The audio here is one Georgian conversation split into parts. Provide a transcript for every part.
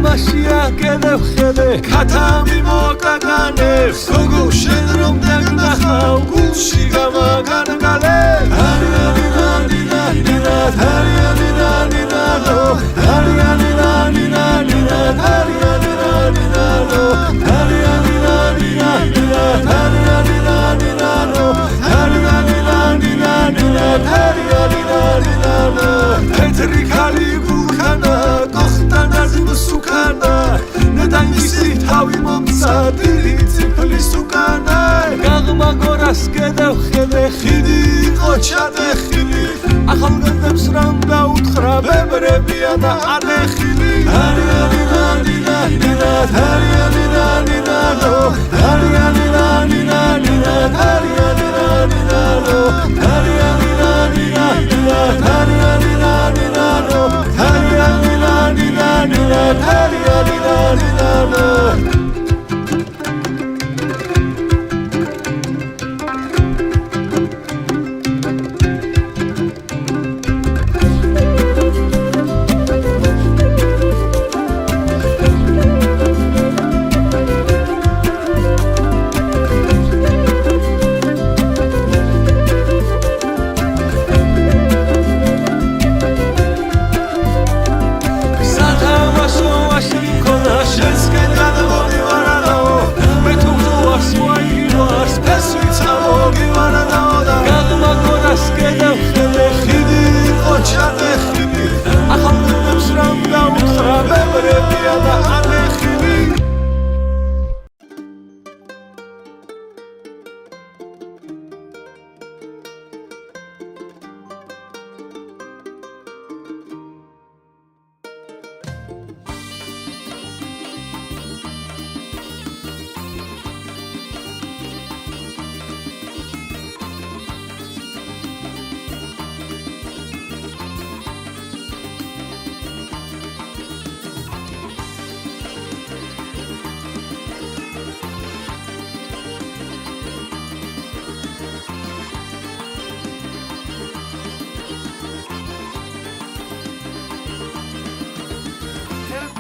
მაშია კედებ ხედე ქათამი მოკაგანებს გოგო შენ რომ დაგნახავ გულში გამაგანგალე Petri khali gulkhana qoxtanaz musukana nedangisi tavi momsa dili tsiflis ukana gagmagoras kedev khede khidi qochade khili axalgandebs ram dautkra bebrebia da ane khili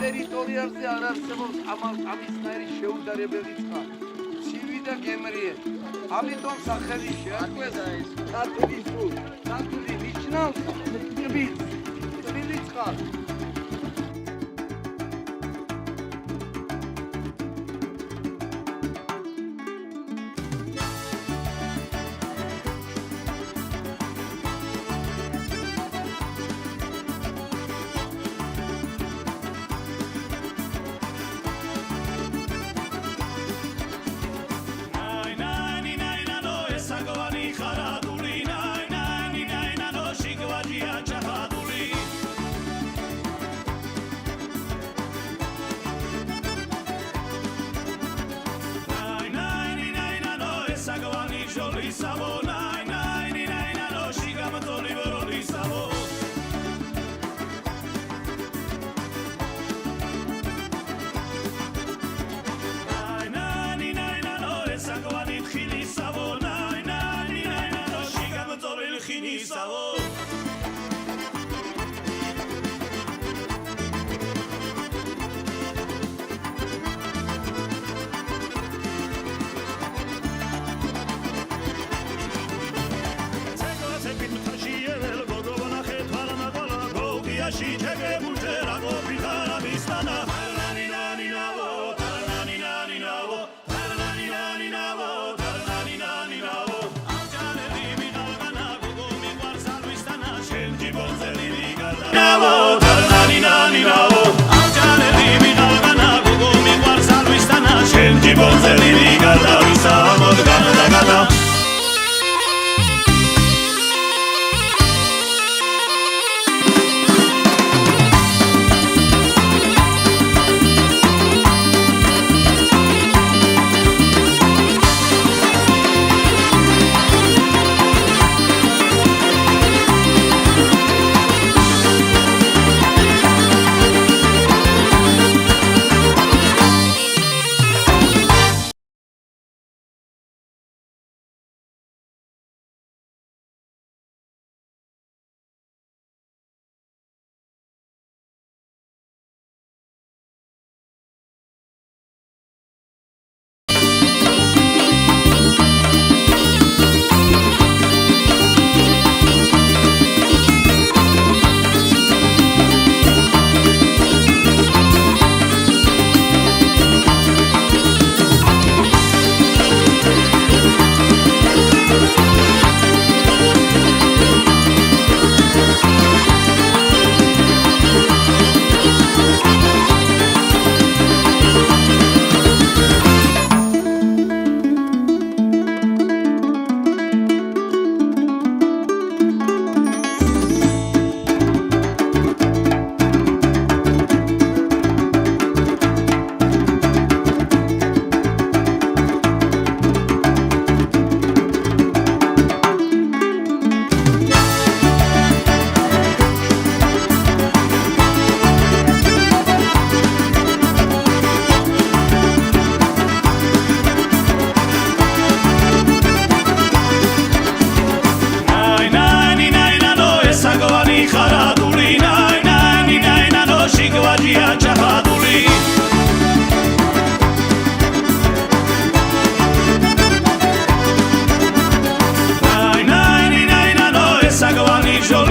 ტერიტორიაზე არ არსებობს ამისნაირი შეუდარებელი წყალი. ცივი და გემრიელი. ამიტომ სახელი შეარქვეს ქართული სულ. ქართული ნიშნავს თბილი წყალი.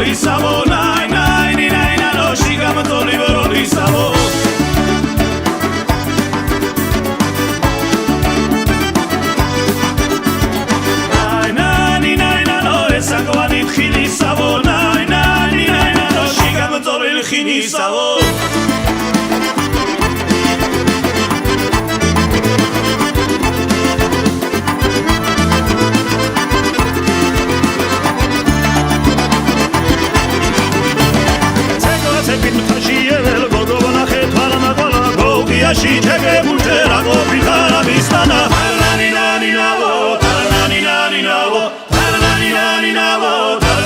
ისავო ნაინაინაინანოში გამწოლი ვოროდისავო საკვანი ხილისავო ნაინაინაინანოში გამწოლი ხილისავო ში ჩეგებულჯე რა ყოფილარა მისთანა ნანინანინავო ნანინანინავო ნანინანინავო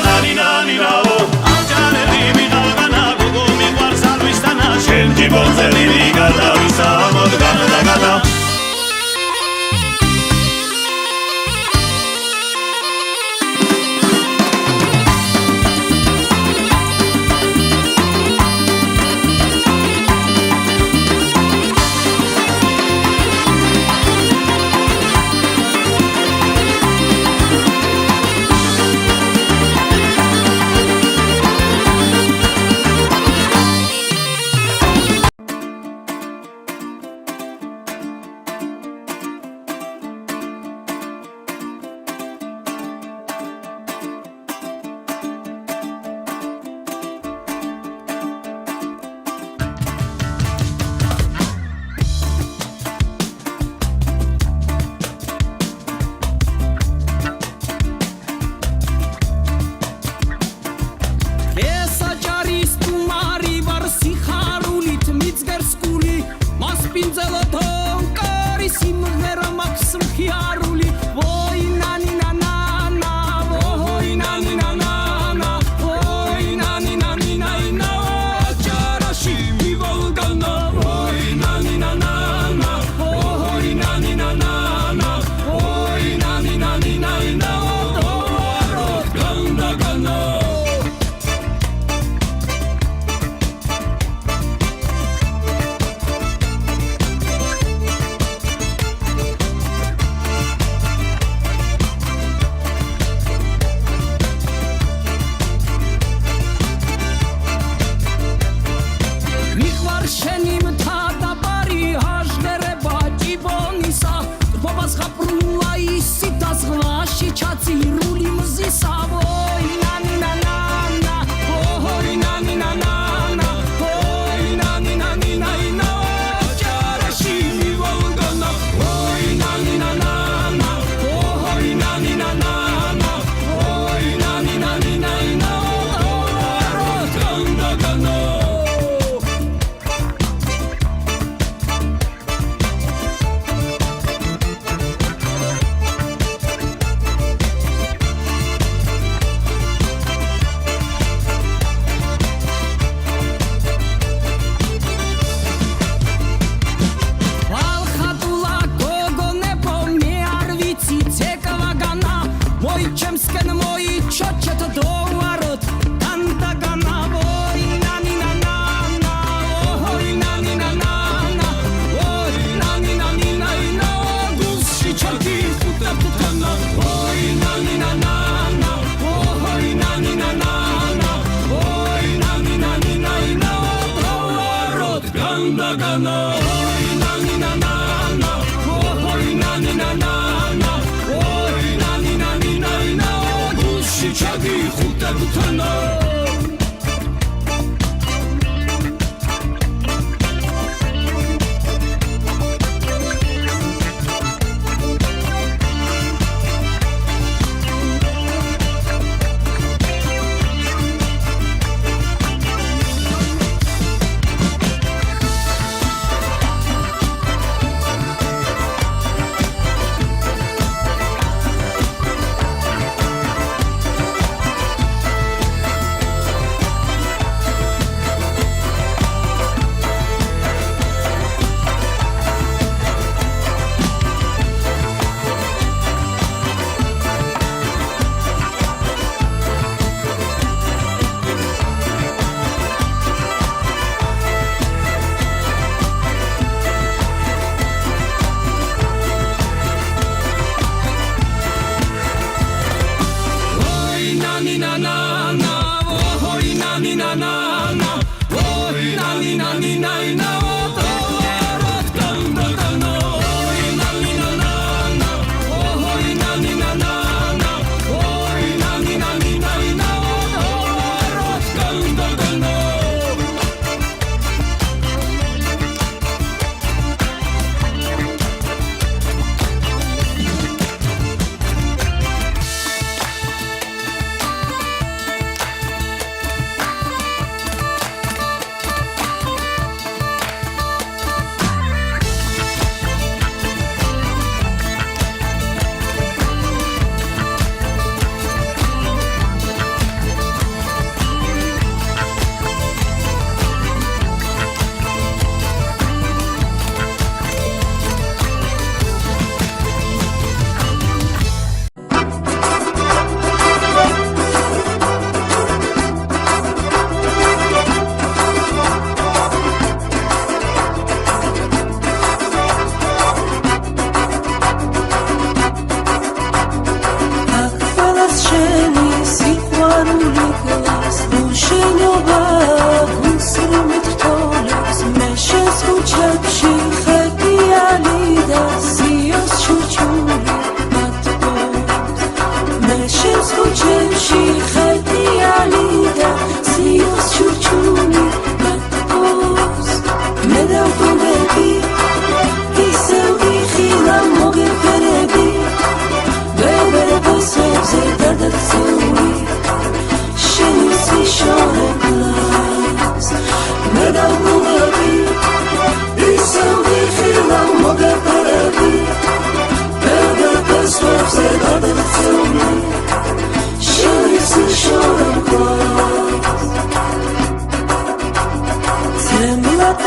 ნანინანინავო აჯანები მიღალღანა გოგო მიყვარს ალვისთანა შენ ჯიბონზე ლილი გადავისა მოდგანა და გადა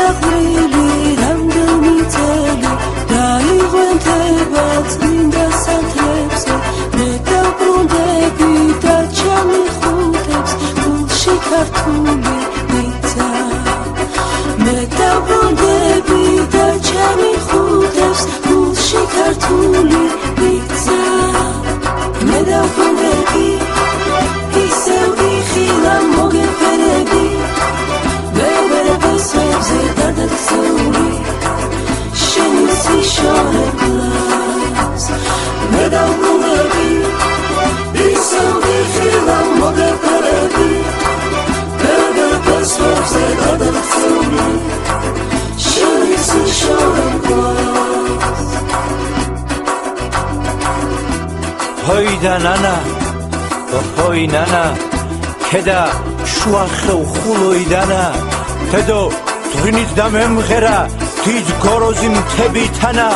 დაყრილი რამდენი წელი დაიღვენთება წმინდა სათლებზე მე დავბრუნდები და ჩამიხუტებს გულში ქართული მიწა მე დავბრუნდები და ჩამიხუტებს გულში ქართული მიწა მე დავბრუნდები ისევ იხილა მოგეფერები ვერაფერზე დადაცული შენი სიშორებლას მე დავბრუნდები ისევ იხილა მოგეფერები ვერაფერზე დადაცული შენი სიშორებლას ჰოიდა ნანა ჰოი ნანა ქედა შუახევ ხულოიდანა თედო ძვინით და მემღერა დიდ გოროზი მთებითანა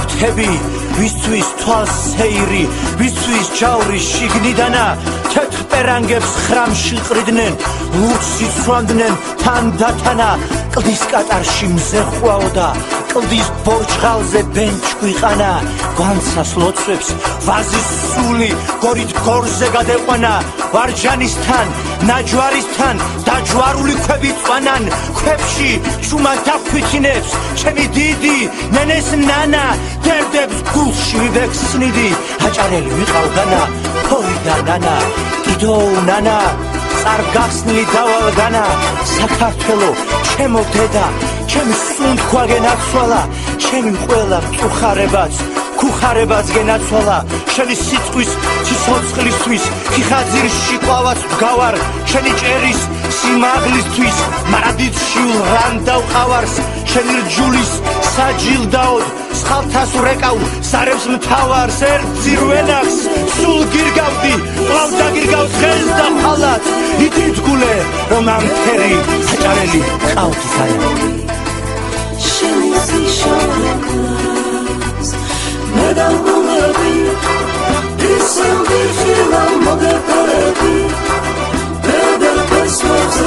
მთები ვისთვის თვალს სეირი ვისთვის ჯავრი შიგნიდანა თეთრ პერანგებს ხრამში ყრიდნენ ლურჯს იცვამდნენ თანდათანა კლდის კატარში მზე ყვაოდა კლდის ბორჩხალზე ბენჩ გვიყანა გვანცას ლოცვებს ვაზის სული გორით გორზე გადეყვანა ვარჯანისთან ნაჯვარისთან დაჯვარული ქვები წვანან ქვებში ჩუმად დაქვითინებს ჩემი დიდი ნენეს ნანა დერდებს გულში ვივექსნიდი აჭარელი ვიყავდანა ჰოიდა ნანა კიდო ნანა წარგახსნილი დავალგანა საქართველო ჩემო დედა ჩემი სუნთქვა გენაცვალა ჩემი ყველა მწუხარებაც ქუხარებაც გენაცვალა შენი სიტყვის ციცოცხლისთვის ხიხაძირში ყვავაც ვგავარ შენი ჭერის სიმაღლისთვის მარადიდში რან დავყავარს შენი რჯულის საჯილდაოდ სხალთას ვრეკავ სარებს მთავარს ერთ ძირვენახს სულ გირგავდი ყავდა გირგავს ხელს და ხალაც ითითგულე რომ ამ ფერი საჭარელი ყავდი საერთო შენი სიშორებლას მე დავბრუნდები ისევ ვიხილავ მოგეფერები ვერაფერზე